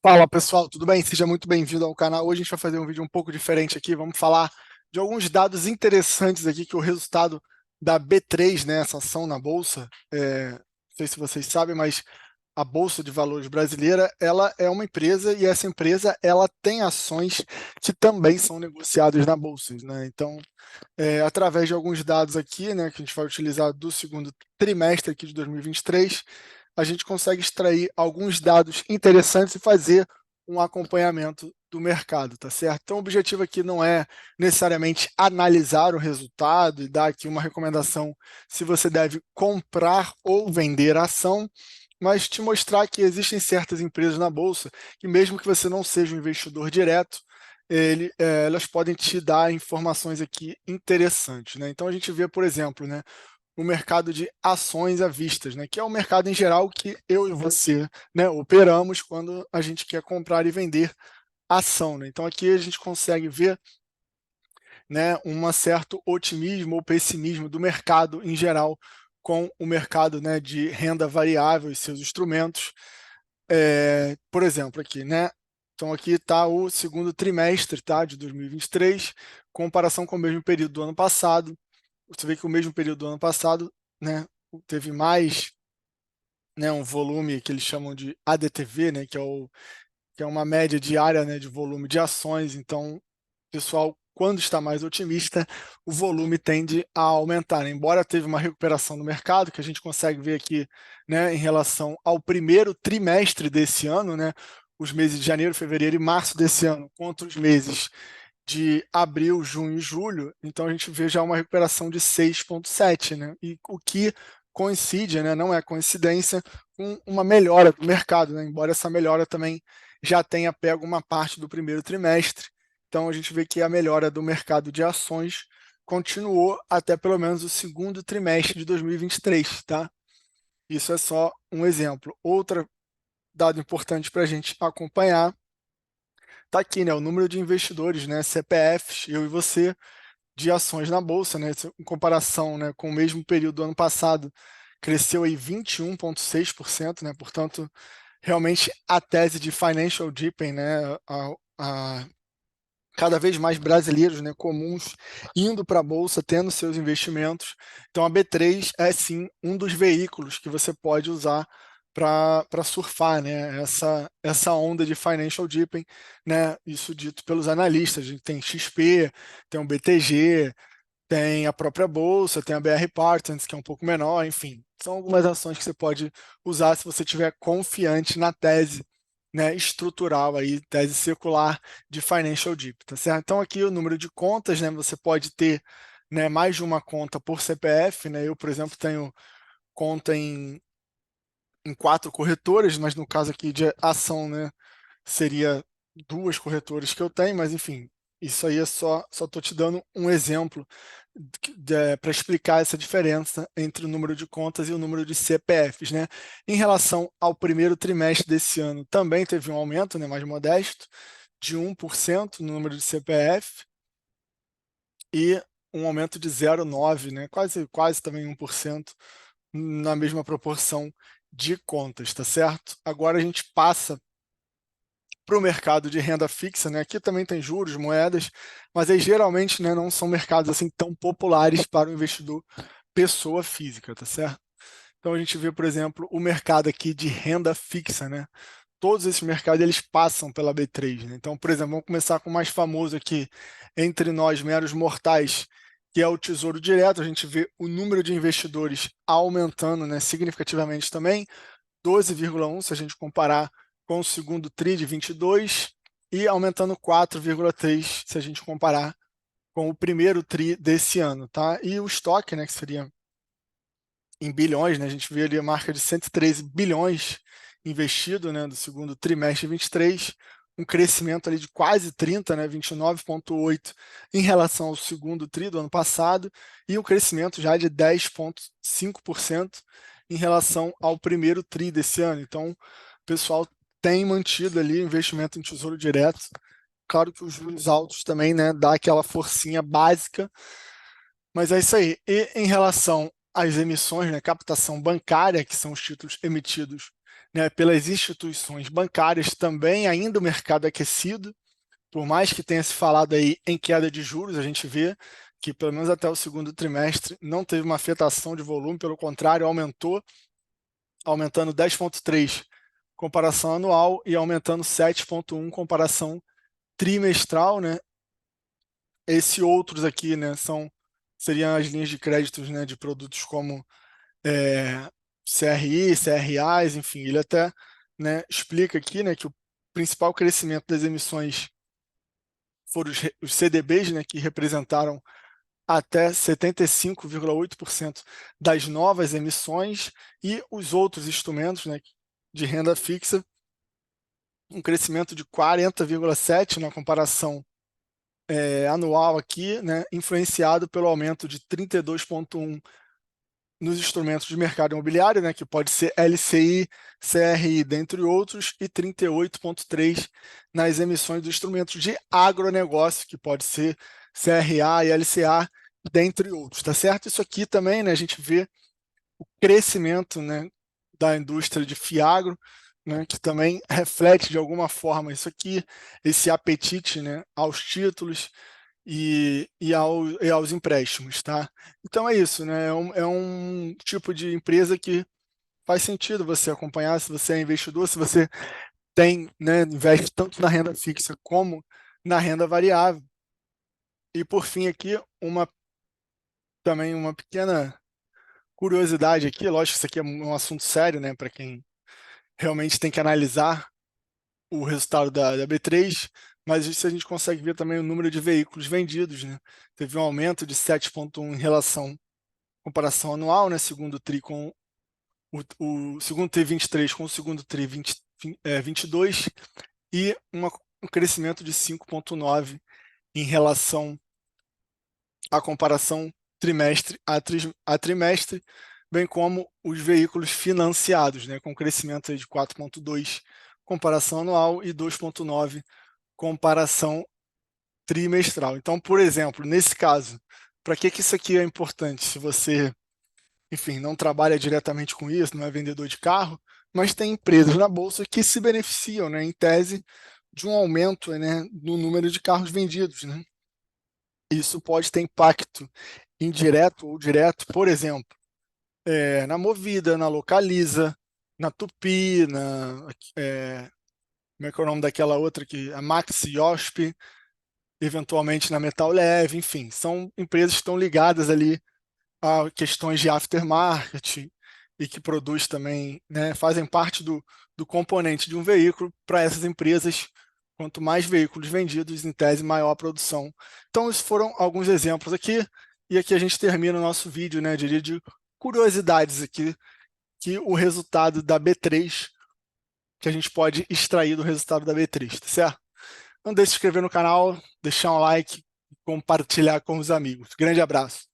Fala pessoal, tudo bem? Seja muito bem-vindo ao canal. Hoje a gente vai fazer um vídeo um pouco diferente aqui. Vamos falar de alguns dados interessantes aqui, que o resultado da B3, né, essa ação na Bolsa, não sei se vocês sabem, mas a Bolsa de Valores brasileira, ela é uma empresa e essa empresa ela tem ações que também são negociadas na Bolsa, né? Então, através de alguns dados aqui, né, que a gente vai utilizar do segundo trimestre aqui de 2023, a gente consegue extrair alguns dados interessantes e fazer um acompanhamento do mercado, tá certo? Então, o objetivo aqui não é necessariamente analisar o resultado e dar aqui uma recomendação se você deve comprar ou vender a ação, mas te mostrar que existem certas empresas na bolsa que, mesmo que você não seja um investidor direto, elas podem te dar informações aqui interessantes, né? Então a gente vê, por exemplo, né, o mercado de ações à vista, né, que é o mercado em geral que eu e você, né, operamos quando a gente quer comprar e vender ação, né? Então aqui a gente consegue ver, né, um certo otimismo ou pessimismo do mercado em geral com o mercado, né, de renda variável e seus instrumentos. Por exemplo, aqui, né? Então aqui está o segundo trimestre, tá, de 2023, comparação com o mesmo período do ano passado. Você vê que o mesmo período do ano passado, né, teve mais, né, um volume que eles chamam de ADTV, né, que é uma média diária, né, de volume de ações. Então, pessoal, quando está mais otimista, o volume tende a aumentar, né? Embora teve uma recuperação no mercado, que a gente consegue ver aqui, né, em relação ao primeiro trimestre desse ano, né, os meses de janeiro, fevereiro e março desse ano, contra os meses de abril, junho e julho, então a gente vê já uma recuperação de 6,7, né? E o que coincide, né, não é coincidência, com uma melhora do mercado, né? Embora essa melhora também já tenha pego uma parte do primeiro trimestre. Então a gente vê que a melhora do mercado de ações continuou até pelo menos o segundo trimestre de 2023, tá? Isso é só um exemplo. Outro dado importante para a gente acompanhar está aqui, né? O número de investidores, né? CPFs, eu e você, de ações na bolsa, né? Em comparação, né, com o mesmo período do ano passado, cresceu aí 21,6%, né? Portanto, realmente a tese de financial deepening, né, a cada vez mais brasileiros, né, comuns, indo para a bolsa, tendo seus investimentos. Então, a B3 é sim um dos veículos que você pode usar para surfar, né, essa onda de financial deepening, né, isso dito pelos analistas. A gente tem XP, tem o BTG, tem a própria bolsa, tem a BR Partners, que é um pouco menor, enfim. São algumas ações que você pode usar se você estiver confiante na tese, né, estrutural, aí, tese circular de Financial Deep, tá certo? Então aqui o número de contas, né, você pode ter, né, mais de uma conta por CPF, né? Eu, por exemplo, tenho conta em 4 corretoras, mas no caso aqui de ação, né, seria 2 corretoras que eu tenho, mas enfim, isso aí é só estou te dando um exemplo para explicar essa diferença entre o número de contas e o número de CPFs, né? Em relação ao primeiro trimestre desse ano, também teve um aumento, né, mais modesto, de 1% no número de CPF e um aumento de 0,9, né, quase também 1% na mesma proporção de contas, tá certo? Agora a gente passa para o mercado de renda fixa, né? Aqui também tem juros, moedas, mas aí geralmente, né, não são mercados assim tão populares para o investidor pessoa física, tá certo? Então a gente vê, por exemplo, o mercado aqui de renda fixa, né? Todos esses mercados eles passam pela B3, né? Então, por exemplo, vamos começar com o mais famoso aqui entre nós meros mortais, que é o Tesouro Direto. A gente vê o número de investidores aumentando, né, significativamente também, 12,1 se a gente comparar com o segundo TRI de 22 e aumentando 4,3 se a gente comparar com o primeiro TRI desse ano, tá? E o estoque, né, que seria em bilhões, né? A gente vê ali a marca de 113 bilhões investido, né, do segundo trimestre de 23, um crescimento ali de quase 30, né, 29,8 em relação ao segundo tri do ano passado e um crescimento já de 10,5% em relação ao primeiro tri desse ano. Então, o pessoal tem mantido ali o investimento em tesouro direto. Claro que os juros altos também, né, dá aquela forcinha básica, mas é isso aí. E em relação às emissões, né, captação bancária, que são os títulos emitidos né, pelas instituições bancárias, também ainda o mercado aquecido, por mais que tenha se falado aí em queda de juros, a gente vê que pelo menos até o segundo trimestre não teve uma afetação de volume, pelo contrário, aumentou, aumentando 10,3 comparação anual e aumentando 7,1 comparação trimestral, né? Esses outros aqui, né, seriam as linhas de créditos, né, de produtos como CRI, CRAs, enfim, ele até, né, explica aqui, né, que o principal crescimento das emissões foram os CDBs, né, que representaram até 75,8% das novas emissões, e os outros instrumentos, né, de renda fixa, um crescimento de 40,7% na comparação anual aqui, né, influenciado pelo aumento de 32,1% nos instrumentos de mercado imobiliário, né, que pode ser LCI, CRI, dentre outros, e 38,3% nas emissões dos instrumentos de agronegócio, que pode ser CRA e LCA, dentre outros, tá certo? Isso aqui também, né, a gente vê o crescimento, né, da indústria de Fiagro, né, que também reflete de alguma forma isso aqui, esse apetite, né, aos títulos e aos empréstimos, tá? Então é isso, né? É um tipo de empresa que faz sentido você acompanhar se você é investidor, se você tem, né, investe tanto na renda fixa como na renda variável. E por fim aqui, também uma pequena curiosidade aqui, lógico que isso aqui é um assunto sério, né, para quem realmente tem que analisar o resultado da B3, mas isso a gente consegue ver também o número de veículos vendidos, né? Teve um aumento de 7,1 em relação comparação anual, né? Segundo TRI com o segundo TRI 23 com o segundo TRI 22, e um crescimento de 5,9 em relação à comparação trimestre a trimestre, bem como os veículos financiados, né? Com crescimento aí de 4,2 comparação anual e 2,9 comparação trimestral. Então, por exemplo, nesse caso, para que isso aqui é importante? Se você, enfim, não trabalha diretamente com isso, não é vendedor de carro, mas tem empresas na bolsa que se beneficiam, né, em tese, de um aumento, né, no número de carros vendidos, né? Isso pode ter impacto indireto ou direto, por exemplo, na Movida, na Localiza, na Tupi, como é que é o nome daquela outra que a Max Yosp, eventualmente na Metal Leve, enfim, são empresas que estão ligadas ali a questões de aftermarket e que produz também, né, fazem parte do componente de um veículo. Para essas empresas, quanto mais veículos vendidos, em tese, maior a produção. Então, esses foram alguns exemplos aqui, e aqui a gente termina o nosso vídeo, né, de curiosidades aqui, que o resultado da B3, que a gente pode extrair do resultado da B3, tá certo? Não deixe de se inscrever no canal, deixar um like e compartilhar com os amigos. Grande abraço.